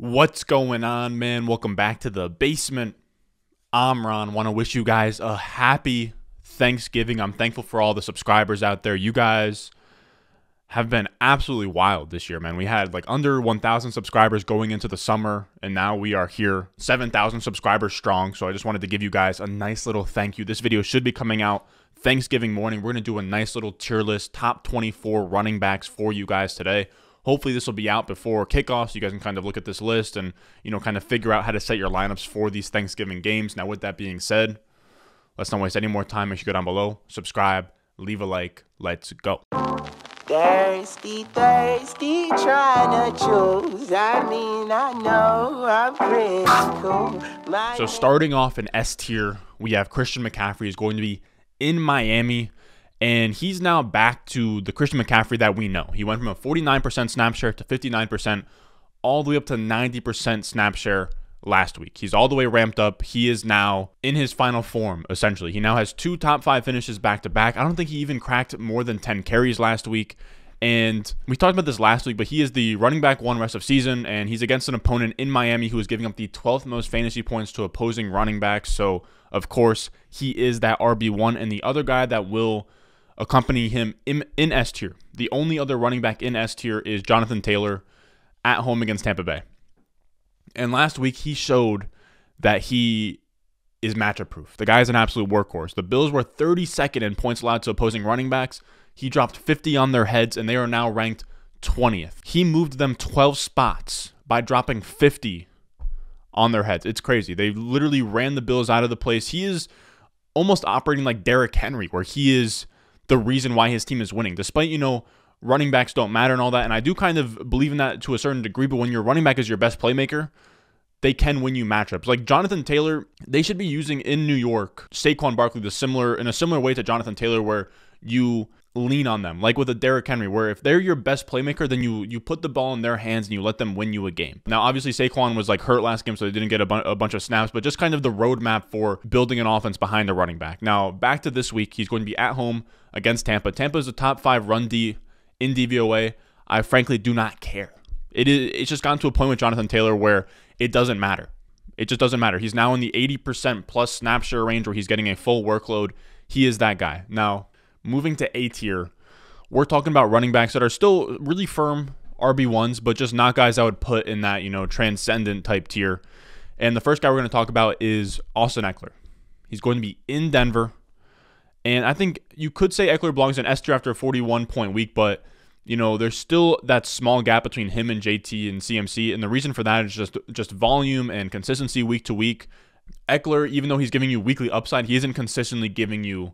What's going on, man? Welcome back to the basement. I'm Ron. Want to wish you guys a happy Thanksgiving. I'm thankful for all the subscribers out there. You guys have been absolutely wild this year, man. We had like under 1,000 subscribers going into the summer, and now we are here 7,000 subscribers strong. So I just wanted to give you guys a nice little thank you. This video should be coming out Thanksgiving morning. We're going to do a nice little tier list, top 24 running backs for you guys today. Hopefully this will be out before kickoff so you guys can kind of look at this list and, kind of figure out how to set your lineups for these Thanksgiving games. Now, with that being said, let's not waste any more time. Make sure you go down below, subscribe, leave a like. Let's go. Thirsty, trying to choose. I know I'm pretty cool. So starting off in S tier, we have Christian McCaffrey is going to be in Miami. And he's now back to the Christian McCaffrey that we know. He went from a 49% snap share to 59%, all the way up to 90% snap share last week. He's all the way ramped up. He is now in his final form, essentially. He now has 2 top 5 finishes back-to-back. I don't think he even cracked more than 10 carries last week. And we talked about this last week, but he is the running back 1 rest of season, and he's against an opponent in Miami who is giving up the 12th most fantasy points to opposing running backs. So, of course, he is that RB1. And the other guy that will accompany him in S tier, the only other running back in S tier, is Jonathan Taylor at home against Tampa Bay. And last week he showed that he is matchup proof. The guy is an absolute workhorse. The Bills were 32nd in points allowed to opposing running backs. He dropped 50 on their heads, and they are now ranked 20th. He moved them 12 spots by dropping 50 on their heads. It's crazy. They literally ran the Bills out of the place. He is almost operating like Derrick Henry, where he is the reason why his team is winning, despite, running backs don't matter and all that. And I do kind of believe in that to a certain degree, but when your running back is your best playmaker, they can win you matchups. Like Jonathan Taylor, they should be using in New York Saquon Barkley in a similar way to Jonathan Taylor, where you lean on them, like with a Derrick Henry, where if they're your best playmaker, then you put the ball in their hands and you let them win you a game. Now, obviously, Saquon was like hurt last game, so they didn't get a bunch of snaps, but just kind of the roadmap for building an offense behind the running back. Now, back to this week, he's going to be at home against Tampa. Tampa is a top 5 run D in DVOA. I frankly do not care. It's just gotten to a point with Jonathan Taylor where it doesn't matter. It just doesn't matter. He's now in the 80% plus snap share range where he's getting a full workload. He is that guy. Now, moving to A tier, we're talking about running backs that are still really firm RB1s, but just not guys I would put in that, transcendent type tier. And the first guy we're going to talk about is Austin Eckler. He's going to be in Denver. And I think you could say Eckler belongs in S tier after a 41-point week, but, there's still that small gap between him and JT and CMC. And the reason for that is just volume and consistency week to week. Eckler, even though he's giving you weekly upside, he isn't consistently giving you,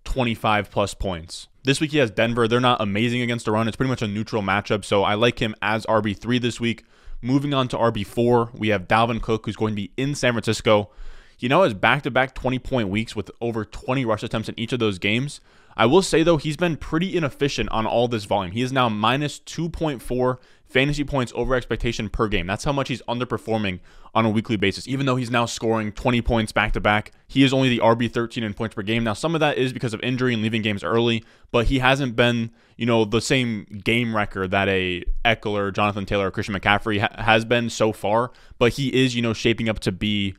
25 plus points. This week he has Denver. They're not amazing against the run. It's pretty much a neutral matchup. So I like him as RB3 this week. Moving on to RB4, we have Dalvin Cook, who's going to be in San Francisco. He now has back-to-back 20-point weeks with over 20 rush attempts in each of those games. I will say, though, he's been pretty inefficient on all this volume. He is now minus 2.4 fantasy points over expectation per game. That's how much he's underperforming on a weekly basis. Even though he's now scoring 20 points back-to-back, he is only the RB13 in points per game. Now, some of that is because of injury and leaving games early, but he hasn't been, the same game record that a Eckler, Jonathan Taylor, or Christian McCaffrey has been so far. But he is, shaping up to be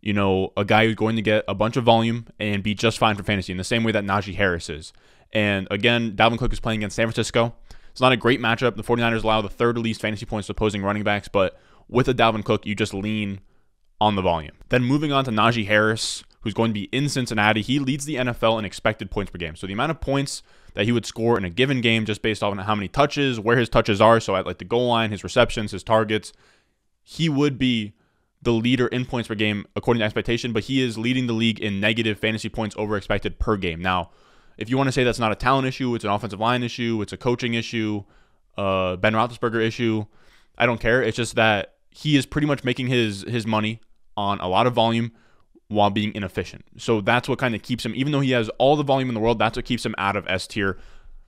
a guy who's going to get a bunch of volume and be just fine for fantasy in the same way that Naji Harris is. And again, Dalvin Cook is playing against San Francisco. It's not a great matchup. The 49ers allow the 3rd least fantasy points to opposing running backs, but with a Dalvin Cook, you just lean on the volume. Then moving on to Naji Harris, who's going to be in Cincinnati. He leads the NFL in expected points per game. So the amount of points that he would score in a given game just based off on how many touches, where his touches are, so at like the goal line, his receptions, his targets, he would be the leader in points per game according to expectation, but he is leading the league in negative fantasy points over expected per game. Now, if you want to say that's not a talent issue, it's an offensive line issue, it's a coaching issue, Ben Roethlisberger issue, I don't care. It's just that he is pretty much making his money on a lot of volume while being inefficient. So that's what kind of keeps him, even though he has all the volume in the world, that's what keeps him out of S tier.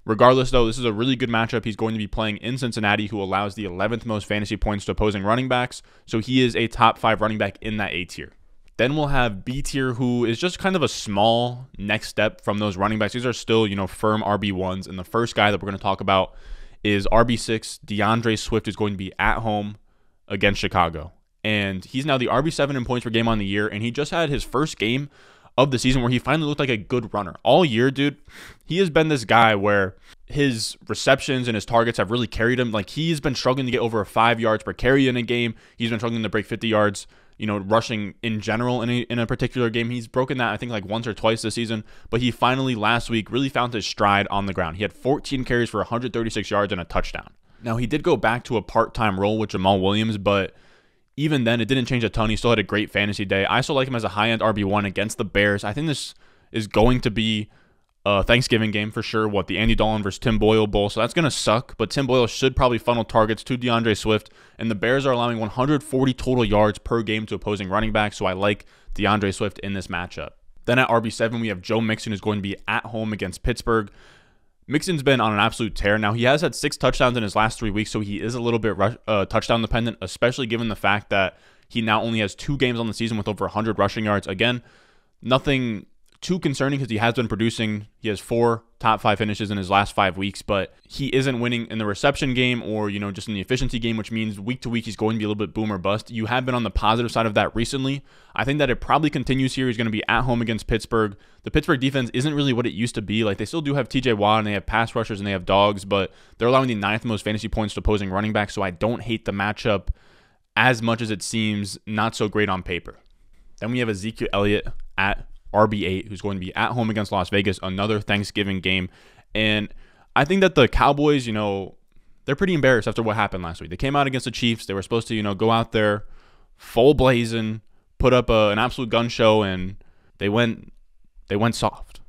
Regardless, though, this is a really good matchup. He's going to be playing in Cincinnati, who allows the 11th most fantasy points to opposing running backs. So he is a top 5 running back in that A tier. Then we'll have B tier, who is just kind of a small next step from those running backs. These are still, firm RB1s. And the first guy that we're going to talk about is RB6. Deandre Swift is going to be at home against Chicago. And he's now the RB7 in points per game on the year, and he just had his first game of the season where he finally looked like a good runner. All year, dude, he has been this guy where his receptions and his targets have really carried him. Like, he's been struggling to get over 5 yards per carry in a game. He's been struggling to break 50 yards, rushing in general in a particular game. He's broken that, I think, like once or twice this season, but he finally last week really found his stride on the ground. He had 14 carries for 136 yards and a touchdown. Now, he did go back to a part-time role with Jamal Williams, but even then, it didn't change a ton. He still had a great fantasy day. I still like him as a high-end RB1 against the Bears. I think this is going to be a Thanksgiving game for sure. The Andy Dalton versus Tim Boyle Bowl. So that's going to suck, but Tim Boyle should probably funnel targets to Deandre Swift, and the Bears are allowing 140 total yards per game to opposing running backs, so I like Deandre Swift in this matchup. Then at RB7, we have Joe Mixon, who's going to be at home against Pittsburgh. Mixon's been on an absolute tear. Now, he has had 6 touchdowns in his last 3 weeks, so he is a little bit touchdown dependent, especially given the fact that he now only has 2 games on the season with over 100 rushing yards. Again, nothing too concerning because he has been producing. He has 4 top 5 finishes in his last 5 weeks, but he isn't winning in the reception game or, just in the efficiency game, which means week to week he's going to be a little bit boom or bust. You have been on the positive side of that recently. I think that it probably continues here. He's going to be at home against Pittsburgh. The Pittsburgh defense isn't really what it used to be. Like, they still do have TJ Watt and they have pass rushers and they have dogs, but they're allowing the 9th most fantasy points to opposing running backs, so I don't hate the matchup as much as it seems not so great on paper. Then we have Ezekiel Elliott at RB8, who's going to be at home against Las Vegas, another Thanksgiving game. And I think that the Cowboys, they're pretty embarrassed after what happened last week. They came out against the Chiefs. They were supposed to, go out there full blazing, put up an absolute gun show, and they went soft.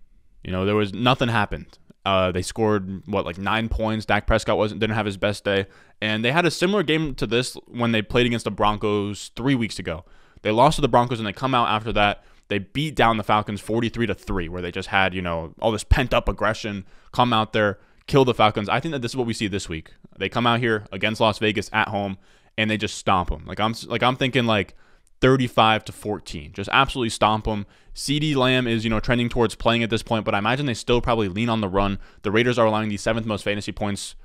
There was nothing happened. They scored 9 points. Dak Prescott didn't have his best day, and they had a similar game to this when they played against the Broncos 3 weeks ago. They lost to the Broncos, and they come out after that. They beat down the Falcons 43-3, where they just had, all this pent-up aggression, come out there, kill the Falcons. I think that this is what we see this week. They come out here against Las Vegas at home, and they just stomp them. I'm thinking 35-14. Just absolutely stomp them. CeeDee Lamb is, trending towards playing at this point, but I imagine they still probably lean on the run. The Raiders are allowing the 7th most fantasy points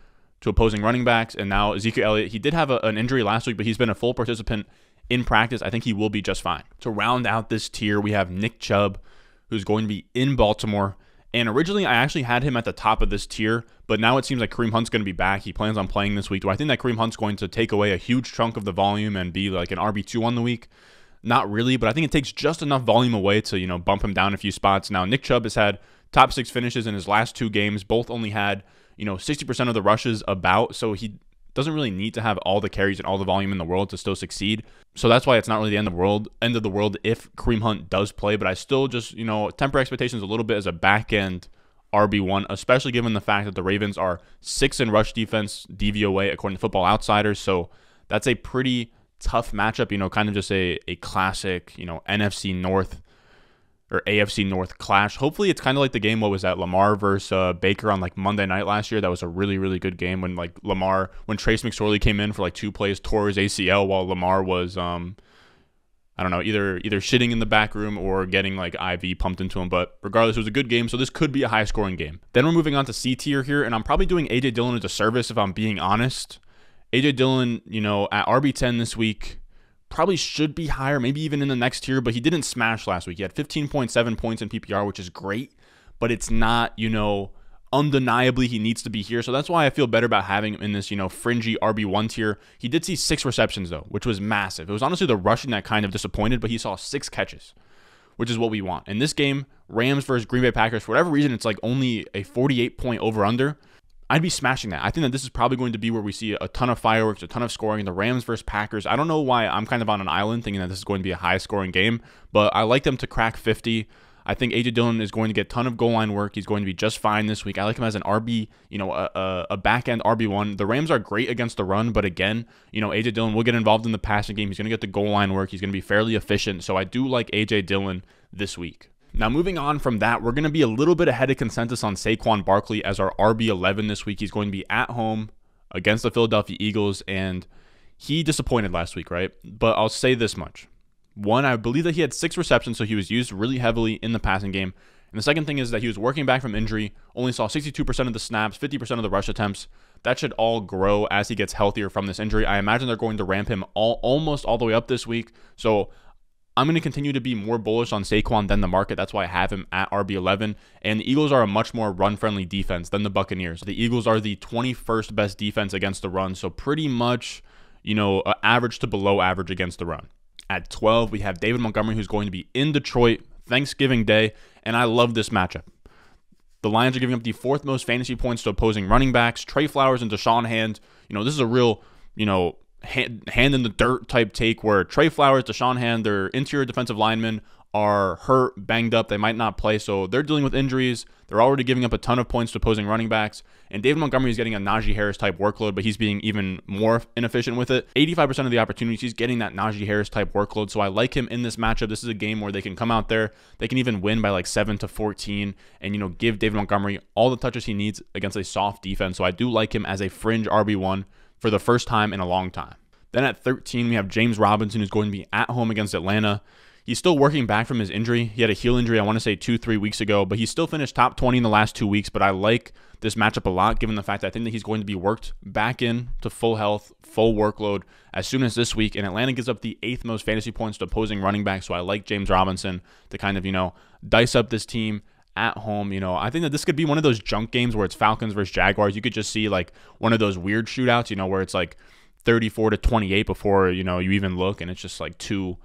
to opposing running backs, and now Ezekiel Elliott, he did have an injury last week, but he's been a full participant in practice. I think he will be just fine. To round out this tier, we have Nick Chubb, who's going to be in Baltimore. And originally, I actually had him at the top of this tier, but now it seems like Kareem Hunt's going to be back. He plans on playing this week. Do I think that Kareem Hunt's going to take away a huge chunk of the volume and be like an RB2 on the week? Not really, but I think it takes just enough volume away to, bump him down a few spots. Now, Nick Chubb has had top 6 finishes in his last 2 games. Both only had, 60% of the rushes about, so he doesn't really need to have all the carries and all the volume in the world to still succeed. So that's why it's not really the end of the world if Kareem Hunt does play, but I still just, temper expectations a little bit as a back-end RB1, especially given the fact that the Ravens are 6th in rush defense DVOA according to Football Outsiders. So that's a pretty tough matchup, kind of just a classic, NFC North or AFC North clash. Hopefully it's kind of like the game, Lamar versus Baker on Monday night last year. That was a really, really good game when when Trace McSorley came in for 2 plays, tore his ACL while Lamar was, either shitting in the back room or getting IV pumped into him. But regardless, it was a good game, so this could be a high scoring game. Then we're moving on to C tier here, and I'm probably doing A.J. Dillon a disservice if I'm being honest. A.J. Dillon, at RB10 this week, probably should be higher, maybe even in the next tier, but he didn't smash last week. He had 15.7 points in PPR, which is great, but it's not, undeniably he needs to be here. So that's why I feel better about having him in this, fringy RB1 tier. He did see 6 receptions, though, which was massive. It was honestly the rushing that kind of disappointed, but he saw 6 catches, which is what we want. In this game, Rams versus Green Bay Packers, for whatever reason, it's only a 48-point over-under. I'd be smashing that. I think that this is probably going to be where we see a ton of fireworks, a ton of scoring. The Rams versus Packers, I don't know why I'm kind of on an island thinking that this is going to be a high-scoring game, but I like them to crack 50. I think A.J. Dillon is going to get a ton of goal line work. He's going to be just fine this week. I like him as an RB, a back-end RB1. The Rams are great against the run, but again, A.J. Dillon will get involved in the passing game. He's going to get the goal line work. He's going to be fairly efficient, so I do like A.J. Dillon this week. Now, moving on from that, we're going to be a little bit ahead of consensus on Saquon Barkley as our RB11 this week. He's going to be at home against the Philadelphia Eagles, and he disappointed last week, right? But I'll say this much. One, I believe that he had 6 receptions, so he was used really heavily in the passing game. And the second thing is that he was working back from injury, only saw 62% of the snaps, 50% of the rush attempts. That should all grow as he gets healthier from this injury. I imagine they're going to ramp him almost all the way up this week. So I'm going to continue to be more bullish on Saquon than the market. That's why I have him at RB11. And the Eagles are a much more run-friendly defense than the Buccaneers. The Eagles are the 21st best defense against the run. So pretty much, average to below average against the run. At 12, we have David Montgomery, who's going to be in Detroit Thanksgiving Day. And I love this matchup. The Lions are giving up the 4th most fantasy points to opposing running backs. Trey Flowers and Deshaun Hand. This is a real, hand in the dirt type take where Trey Flowers, Deshaun Hand, their interior defensive linemen are hurt, banged up. They might not play, so they're dealing with injuries. They're already giving up a ton of points to opposing running backs. And David Montgomery is getting a Naji Harris type workload, but he's being even more inefficient with it. 85% of the opportunities, he's getting that Naji Harris type workload, so I like him in this matchup. This is a game where they can come out there. They can even win by like 7-14 and, give David Montgomery all the touches he needs against a soft defense. So I do like him as a fringe RB1 for the first time in a long time. Then at 13, we have James Robinson, who's going to be at home against Atlanta. He's still working back from his injury. He had a heel injury, I want to say 2-3 weeks ago, but he still finished top 20 in the last 2 weeks. But I like this matchup a lot, given the fact that I think that he's going to be worked back in to full health, full workload as soon as this week. And Atlanta gives up the 8th most fantasy points to opposing running backs. So I like James Robinson to kind of, dice up this team at home. I think that this could be one of those junk games where it's Falcons versus Jaguars. You could just see like one of those weird shootouts, where it's like 34-28 before, you even look, and it's just like two,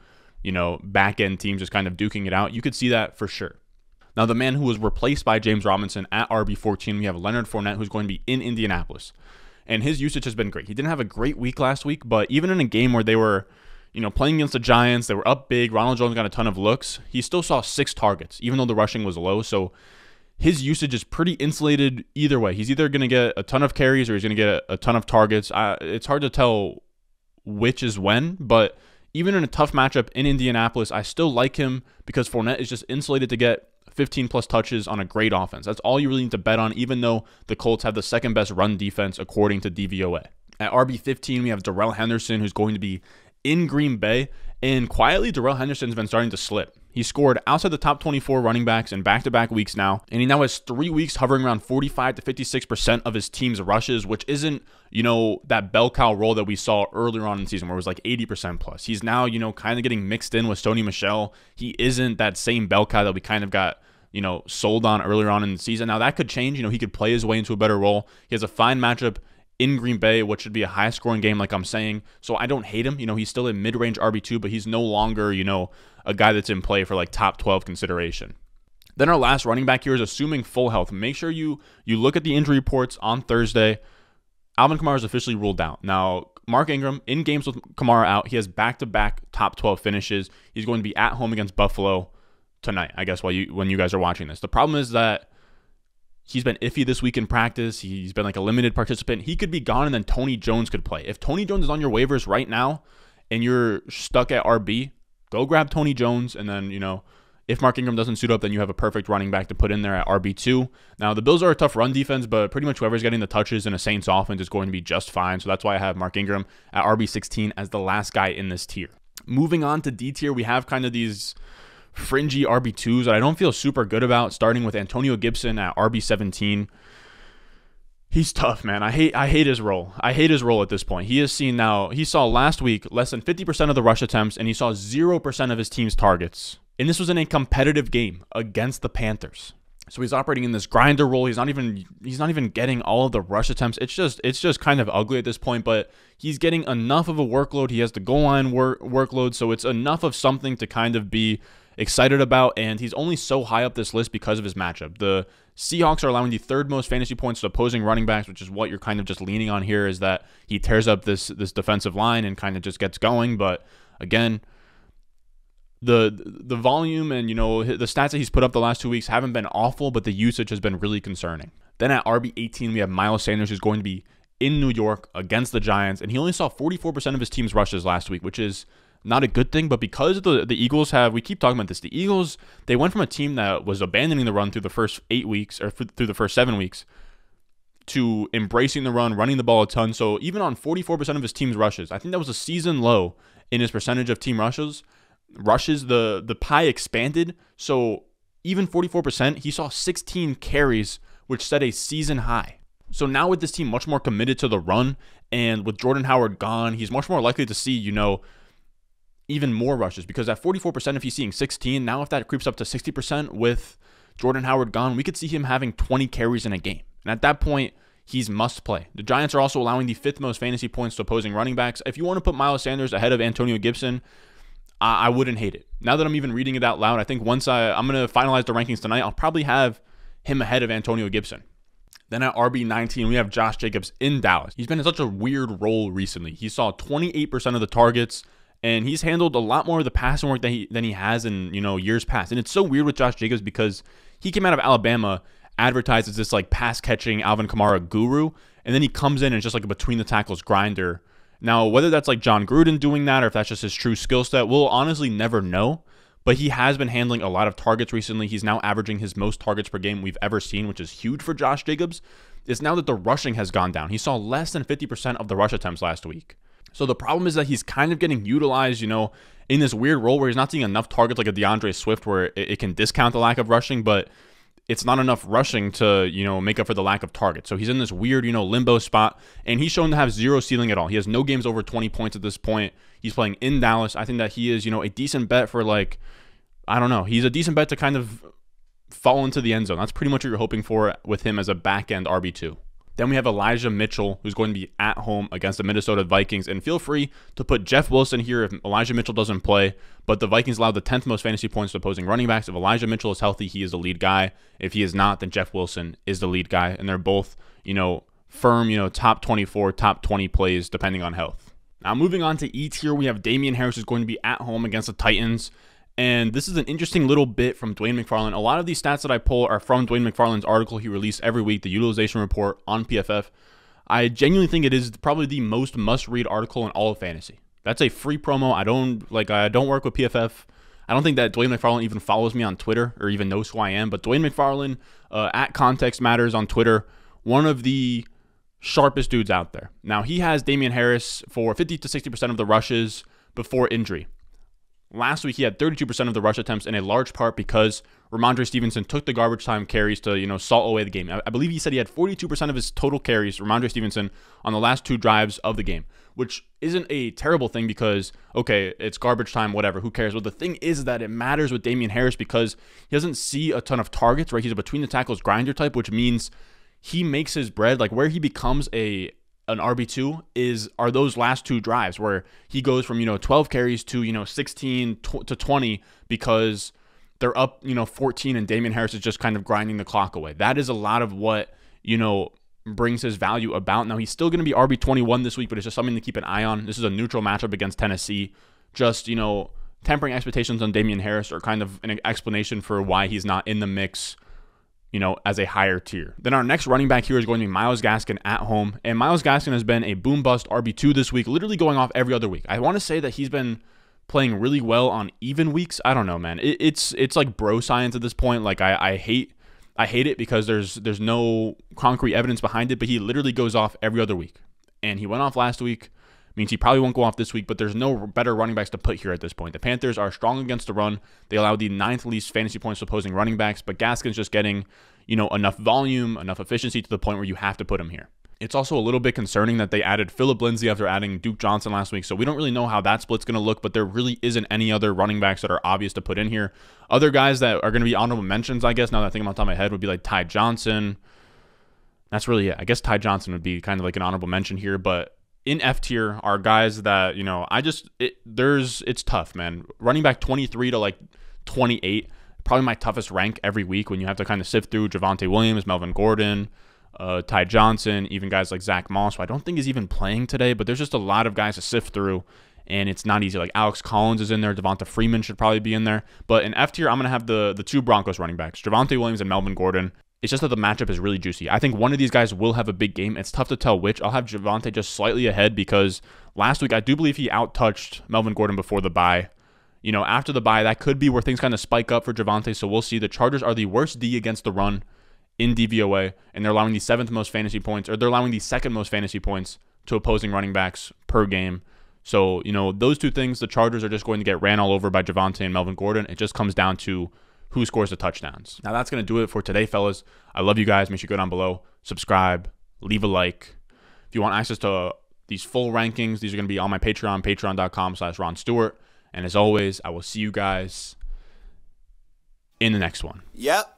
back-end teams just kind of duking it out. You could see that for sure. Now, the man who was replaced by James Robinson at RB14, we have Leonard Fournette, who's going to be in Indianapolis. And his usage has been great. He didn't have a great week last week, but even in a game where they were, playing against the Giants, they were up big, Ronald Jones got a ton of looks, he still saw 6 targets, even though the rushing was low. So his usage is pretty insulated either way. He's either going to get a ton of carries or he's going to get a ton of targets. It's hard to tell which is when, but even in a tough matchup in Indianapolis, I still like him because Fournette is just insulated to get 15-plus touches on a great offense. That's all you really need to bet on, even though the Colts have the 2nd best run defense according to DVOA. At RB15, we have Darrell Henderson, who's going to be in Green Bay. And quietly, Darrell Henderson's been starting to slip. He scored outside the top 24 running backs in back-to-back weeks now, and he now has 3 weeks hovering around 45-56% of his team's rushes, which isn't, that bell cow role that we saw earlier on in the season where it was like 80% plus. He's now, kind of getting mixed in with Sony Michel. He isn't that same bell cow that we kind of got, sold on earlier on in the season. Now that could change. He could play his way into a better role. He has a fine matchup in Green Bay, which should be a high-scoring game, like I'm saying. So I don't hate him. He's still a mid-range RB2, but he's no longer, a guy that's in play for like top 12 consideration. Then our last running back here is assuming full health. Make sure you look at the injury reports on Thursday. Alvin Kamara is officially ruled out. Now, Mark Ingram, in games with Kamara out, he has back-to-back top 12 finishes. He's going to be at home against Buffalo tonight, I guess, when you guys are watching this. The problem is that he's been iffy this week in practice. He's been like a limited participant. He could be gone, and then Tony Jones could play. If Tony Jones is on your waivers right now and you're stuck at RB, go grab Tony Jones, and then, if Mark Ingram doesn't suit up, then you have a perfect running back to put in there at RB2. Now, the Bills are a tough run defense, but pretty much whoever's getting the touches in a Saints offense is going to be just fine. So that's why I have Mark Ingram at RB16 as the last guy in this tier. Moving on to D tier, we have kind of these fringy RB2s that I don't feel super good about, starting with Antonio Gibson at RB17. He's tough, man. I hate his role. I hate his role at this point. He saw last week less than 50% of the rush attempts, and he saw 0% of his team's targets. And this was in a competitive game against the Panthers. So he's operating in this grinder role. He's not even getting all of the rush attempts. It's just kind of ugly at this point, but he's getting enough of a workload. He has the goal line workload, so it's enough of something to kind of be excited about, and he's only so high up this list because of his matchup. The Seahawks are allowing the 3rd most fantasy points to opposing running backs, which is what you're kind of just leaning on here, is that he tears up this defensive line and kind of just gets going. But again, the volume and the stats that he's put up the last 2 weeks haven't been awful, but the usage has been really concerning. Then at RB18, we have Miles Sanders, who's going to be in New York against the Giants, and he only saw 44% of his team's rushes last week, which is not a good thing. But because the Eagles we keep talking about this, the Eagles, they went from a team that was abandoning the run through the first 8 weeks, or through the first 7 weeks, to embracing the run, running the ball a ton. So even on 44% of his team's rushes, I think that was a season low in his percentage of team rushes, the pie expanded. So even 44%, he saw 16 carries, which set a season high. So now with this team much more committed to the run, and with Jordan Howard gone, he's much more likely to see, even more rushes, because at 44%, if he's seeing 16, now if that creeps up to 60% with Jordan Howard gone, we could see him having 20 carries in a game. And at that point, he's must play. The Giants are also allowing the 5th most fantasy points to opposing running backs. If you want to put Miles Sanders ahead of Antonio Gibson, I wouldn't hate it. Now that I'm even reading it out loud, I think once I'm going to finalize the rankings tonight, I'll probably have him ahead of Antonio Gibson. Then at RB19, we have Josh Jacobs in Dallas. He's been in such a weird role recently. He saw 28% of the targets, and he's handled a lot more of the passing work than he has in years past. And it's so weird with Josh Jacobs because he came out of Alabama advertised as this like pass catching Alvin Kamara guru, and then he comes in and just like a between the tackles grinder. Now, whether that's like John Gruden doing that or if that's just his true skill set, we'll honestly never know. But he has been handling a lot of targets recently. He's now averaging his most targets per game we've ever seen, which is huge for Josh Jacobs. It's now that the rushing has gone down. He saw less than 50% of the rush attempts last week. So the problem is that he's kind of getting utilized, in this weird role where he's not seeing enough targets like a Deandre Swift where it can discount the lack of rushing, but it's not enough rushing to, make up for the lack of targets. So he's in this weird, limbo spot, and he's shown to have zero ceiling at all. He has no games over 20 points at this point. He's playing in Dallas. I think that he is, a decent bet for he's a decent bet to kind of fall into the end zone. That's pretty much what you're hoping for with him as a back-end RB2. Then we have Elijah Mitchell, who's going to be at home against the Minnesota Vikings. And feel free to put Jeff Wilson here if Elijah Mitchell doesn't play. But the Vikings allowed the 10th most fantasy points to opposing running backs. If Elijah Mitchell is healthy, he is the lead guy. If he is not, then Jeff Wilson is the lead guy. And they're both, firm, top 24, top 20 plays depending on health. Now moving on to E tier, we have Damian Harris who's going to be at home against the Titans. And this is an interesting little bit from Dwayne McFarland. A lot of these stats that I pull are from Dwayne McFarland's article he released every week, the utilization report on PFF. I genuinely think it is probably the most must-read article in all of fantasy. That's a free promo. I don't work with PFF. I don't think that Dwayne McFarland even follows me on Twitter or even knows who I am. But Dwayne McFarland, at Context Matters on Twitter, one of the sharpest dudes out there. Now, he has Damian Harris for 50 to 60% of the rushes before injury. Last week, he had 32% of the rush attempts, in a large part because Ramondre Stevenson took the garbage time carries to, salt away the game. I believe he said he had 42% of his total carries, Ramondre Stevenson, on the last 2 drives of the game, which isn't a terrible thing because, okay, it's garbage time, whatever, who cares? Well, the thing is that it matters with Damien Harris because he doesn't see a ton of targets, right? He's a between the tackles grinder type, which means he makes his bread. Like where he becomes an RB2 are those last 2 drives where he goes from 12 carries to 16 to 20 because they're up 14 and Damien Harris is just kind of grinding the clock away. That is a lot of what brings his value about. Now he's still going to be RB21 this week, but it's just something to keep an eye on. This is a neutral matchup against Tennessee. Just tempering expectations on Damien Harris or kind of an explanation for why he's not in the mix as a higher tier. Then our next running back here is going to be Myles Gaskin at home. And Myles Gaskin has been a boom-bust RB2 this week, literally going off every other week. I want to say that he's been playing really well on even weeks. I don't know, man. It's like bro science at this point. Like I hate it because there's no concrete evidence behind it, but he literally goes off every other week. And he went off last week. Means he probably won't go off this week, but there's no better running backs to put here at this point. The Panthers are strong against the run. They allow the 9th least fantasy points to opposing running backs, but Gaskin's just getting, enough volume, enough efficiency to the point where you have to put him here. It's also a little bit concerning that they added Phillip Lindsay after adding Duke Johnson last week, so we don't really know how that split's going to look, but there really isn't any other running backs that are obvious to put in here. Other guys that are going to be honorable mentions, I guess, now that I think on top of my head, would be like Ty Johnson. That's really it. I guess Ty Johnson would be kind of like an honorable mention here, but in F tier are guys that, it's tough, man. Running back 23 to like 28, probably my toughest rank every week when you have to kind of sift through Javonte Williams, Melvin Gordon, Ty Johnson, even guys like Zach Moss, who I don't think is even playing today, but there's just a lot of guys to sift through, and it's not easy. Like Alex Collins is in there. Devonta Freeman should probably be in there. But in F tier, I'm going to have the 2 Broncos running backs, Javonte Williams and Melvin Gordon. It's just that the matchup is really juicy. I think one of these guys will have a big game. It's tough to tell which. I'll have Javonte just slightly ahead because last week I do believe he out-touched Melvin Gordon before the bye. After the bye, that could be where things kind of spike up for Javonte, so we'll see. The Chargers are the worst D against the run in DVOA, and they're allowing the 7th most fantasy points, or they're allowing the 2nd most fantasy points to opposing running backs per game. So, those 2 things, the Chargers are just going to get ran all over by Javonte and Melvin Gordon. It just comes down to who scores the touchdowns. Now, that's going to do it for today, fellas. I love you guys. Make sure you go down below, subscribe, leave a like. If you want access to these full rankings, these are going to be on my Patreon, patreon.com/Ron Stewart. And as always, I will see you guys in the next one. Yep.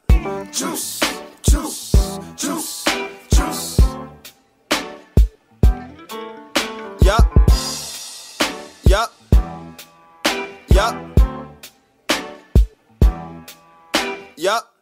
Juice, juice, juice, juice. Yup. Yup. Yup. Yup.